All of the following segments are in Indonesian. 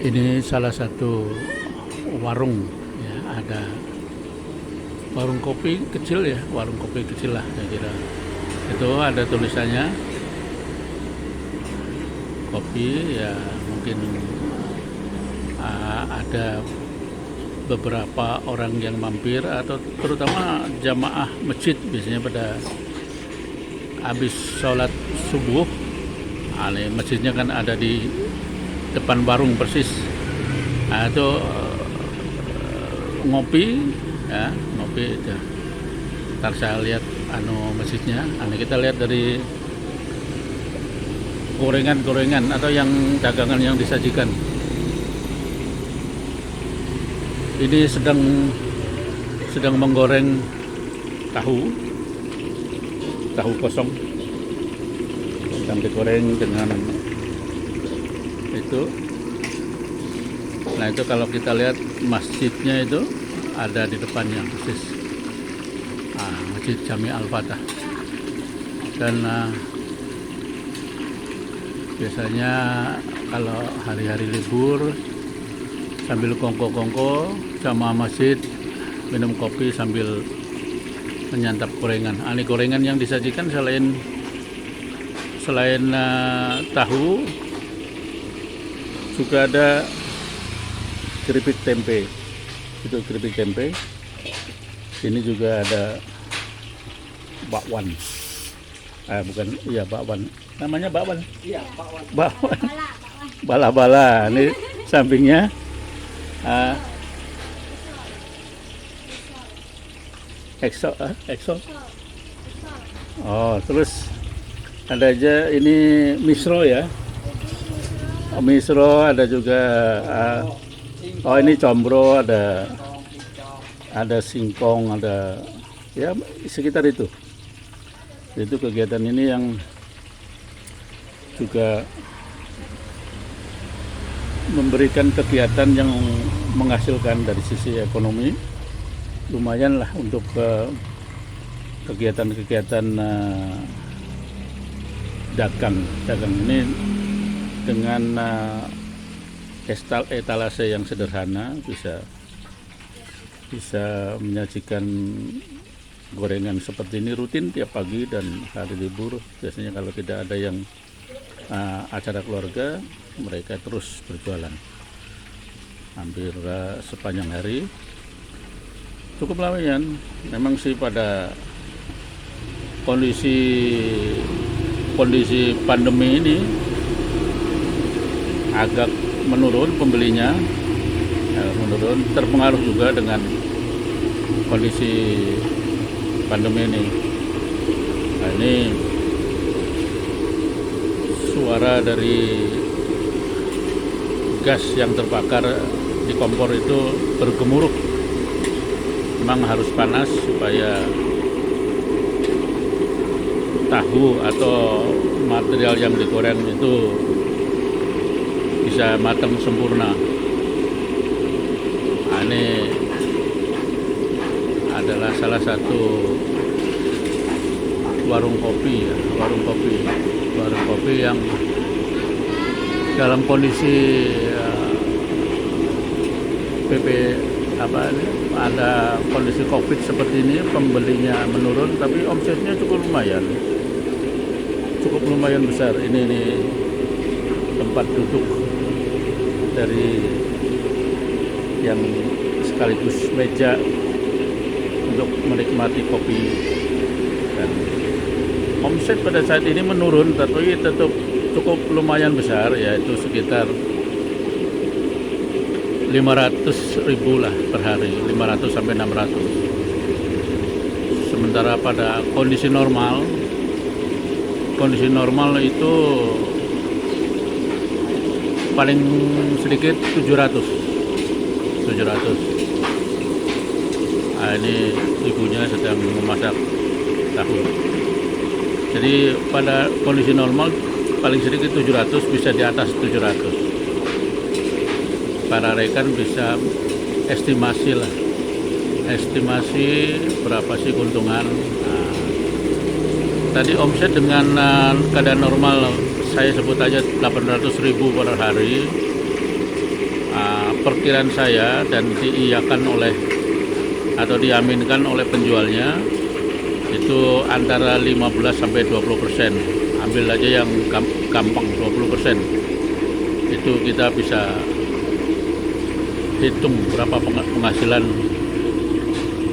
Ini salah satu warung ya, ada warung kopi kecil ya, warung kopi kecil lah saya kira. Itu ada tulisannya kopi ya, mungkin ada beberapa orang yang mampir atau terutama jamaah masjid biasanya pada habis sholat subuh. Ini masjidnya kan ada di depan warung persis. Nah, itu ngopi ya, ngopi itu. Ntar saya lihat masjidnya. Ini kita lihat dari gorengan-gorengan atau yang dagangan yang disajikan. Ini sedang menggoreng tahu kosong, sedang digoreng dengan itu. Nah, itu kalau kita lihat masjidnya itu ada di depannya persis. Masjid Jami Al-Fatah. Dan biasanya kalau hari-hari libur sambil kongko-kongko sama masjid minum kopi sambil menyantap gorengan. Ini gorengan yang disajikan selain tahu juga ada keripik tempe. Itu keripik tempe. Ini juga ada bakwan. Bakwan. Namanya bakwan. Iya, bakwan. Bakwan. Bala-bala. Ini sampingnya Exo. Oh, terus ada aja ini misro ya. Misro ada juga. Ini combro, ada singkong, ada ya sekitar itu. Itu kegiatan ini yang juga memberikan kegiatan yang menghasilkan dari sisi ekonomi, lumayan lah untuk kegiatan-kegiatan dagang ini dengan etalase yang sederhana bisa menyajikan gorengan seperti ini rutin tiap pagi. Dan hari libur biasanya kalau tidak ada yang acara keluarga, mereka terus berjualan hampir sepanjang hari. Cukup lumayan. Memang sih pada kondisi pandemi ini agak menurun pembelinya, terpengaruh juga dengan kondisi pandemi ini. Nah, ini suara dari gas yang terbakar di kompor itu bergemuruh. Memang harus panas supaya tahu atau material yang digoreng itu bisa matang sempurna. Ini adalah salah satu warung kopi yang dalam kondisi ada kondisi COVID seperti ini, pembelinya menurun, tapi omsetnya cukup lumayan besar. Ini tempat duduk dari yang sekaligus meja untuk menikmati kopi. Dan omset pada saat ini menurun, tapi tetap cukup lumayan besar, yaitu sekitar 500.000 lah per hari, 500 sampai 600. Sementara pada kondisi normal itu paling sedikit 700. Ini ibunya sedang memasak tahu. Jadi pada kondisi normal paling sedikit 700, bisa di atas 700. Para rekan bisa estimasi berapa sih keuntungan. Tadi omset dengan keadaan normal saya sebut aja 800.000 per hari. perkiraan saya dan diiyakan oleh atau diaminkan oleh penjualnya itu antara 15 sampai 20%. Ambil aja yang gampang 20%. Itu kita bisa hitung berapa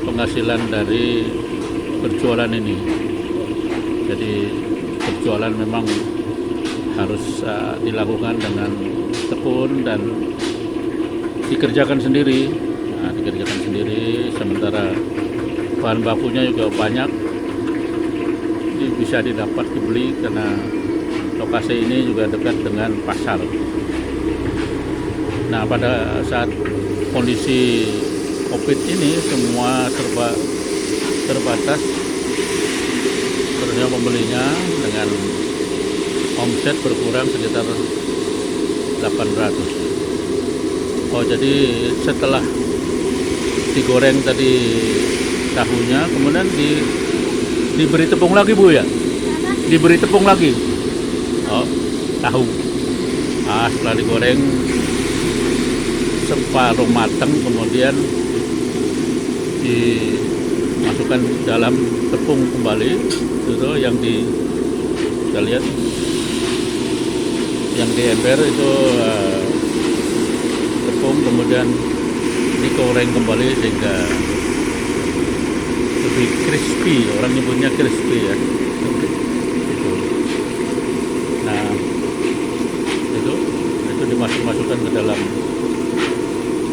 penghasilan dari berjualan ini. Jadi berjualan memang harus dilakukan dengan tekun dan dikerjakan sendiri. Dikerjakan sendiri, sementara bahan bakunya juga banyak, ini bisa didapat dibeli karena lokasi ini juga dekat dengan pasar. Nah, pada saat kondisi COVID ini semua terbatas, terusnya pembelinya dengan omset berkurang sekitar 800. Oh, jadi setelah digoreng tadi tahunya, kemudian diberi tepung lagi, Bu, ya? Diberi tepung lagi. Oh, tahu. Setelah digoreng separuh matang, kemudian dimasukkan dalam tepung kembali. Itu yang kita lihat, yang di ember itu tepung, kemudian digoreng kembali sehingga lebih crispy, orang nyebutnya crispy ya. Nah, itu dimasukkan ke dalam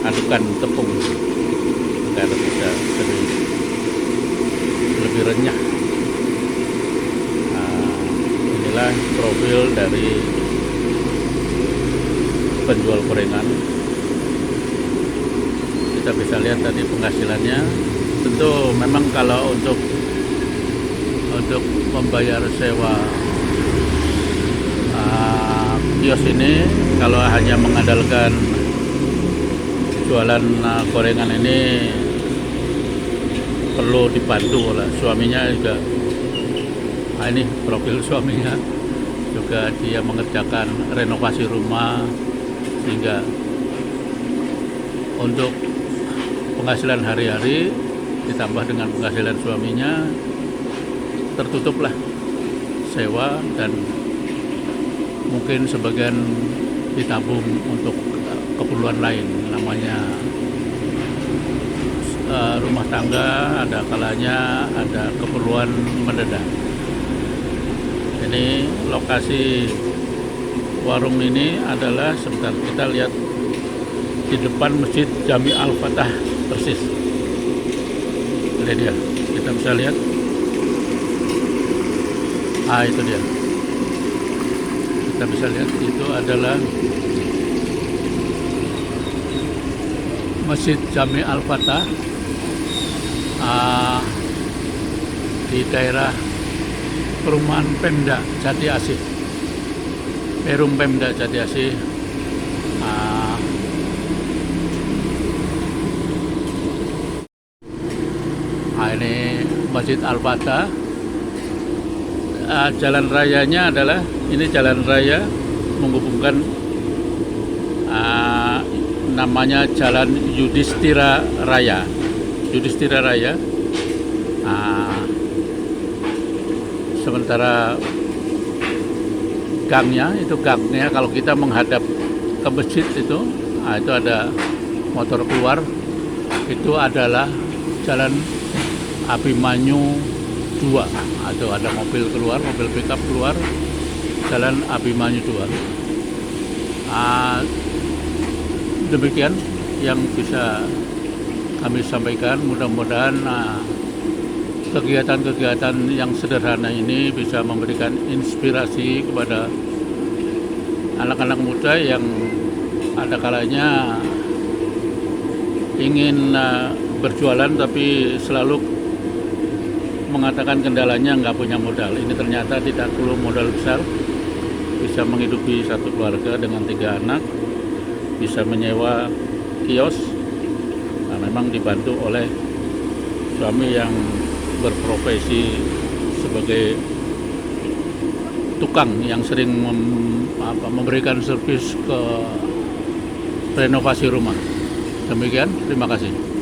adukan tepung agar bisa lebih renyah. Inilah profil dari penjual gorengan. Kita bisa lihat tadi penghasilannya. Tentu memang kalau untuk membayar sewa kios ini, kalau hanya mengandalkan jualan gorengan ini, perlu dibantu oleh suaminya juga. Ini profil suaminya juga, dia mengerjakan renovasi rumah sehingga untuk penghasilan hari-hari ditambah dengan penghasilan suaminya, tertutuplah sewa dan mungkin sebagian ditabung untuk keperluan lain, namanya rumah tangga, ada kalanya ada keperluan mendadak. Ini lokasi warung ini adalah, sebentar kita lihat, di depan Masjid Jami Al-Fatah persis. Ini dia, kita bisa lihat. Itu dia. Kita bisa lihat itu adalah Masjid Jami Al-Fatah di daerah perumahan Pemda Jati Asih, Perum Pemda Jati Asih. Ini Masjid Al-Fatah. Jalan rayanya adalah, ini jalan raya menghubungkan, namanya Jalan Yudhistira Raya. Yudhistira Raya. Sementara gangnya kalau kita menghadap ke masjid itu ada motor keluar, itu adalah Jalan Abimanyu 2, atau ada mobil keluar, mobil pickup keluar, Jalan Abimanyu 2. Demikian yang bisa kami sampaikan. Mudah-mudahan kegiatan-kegiatan yang sederhana ini bisa memberikan inspirasi kepada anak-anak muda yang ada kalanya ingin berjualan tapi selalu mengatakan kendalanya nggak punya modal. Ini ternyata tidak perlu modal besar, bisa menghidupi satu keluarga dengan 3 anak, bisa menyewa kios. Nah, memang dibantu oleh suami yang berprofesi sebagai tukang yang sering memberikan servis ke renovasi rumah. Demikian, terima kasih.